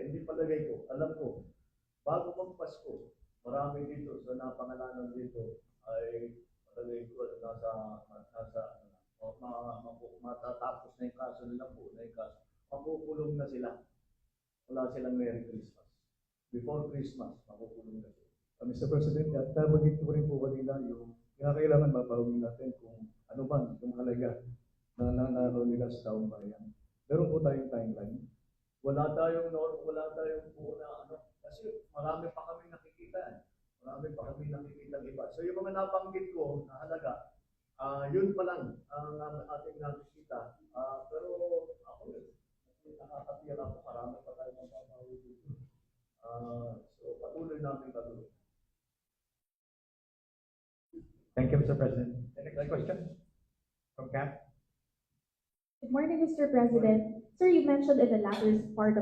hindi palagay ko, alam ko, bago mag-Pasko, marami dito sa napangalanan dito ay palagay ko matatapos na yung kaso nila po, makukulong na sila. Wala silang Merry Christmas. Before Christmas, makukulong na sila. Mr. President, at nabagit ko rin po kanina yung kailangan mapahuli natin kung ano ba yung halaga na nanalo nila sa taong bayan. Meron po tayong timeline. Wala tayong po na kasi marami pa kami nakikita. Marami pa kami nakikita iba. So yung mga nabanggit ko na halaga, yun pa lang ang ating nakikita. Pero ako nakakatira ako, marami pa tayong magpapahuli dito. So patuloy namin patuloy. Thank you, Mr. President. The next question from Kat. Good morning, Mr. President. Sir, you mentioned in the latter part of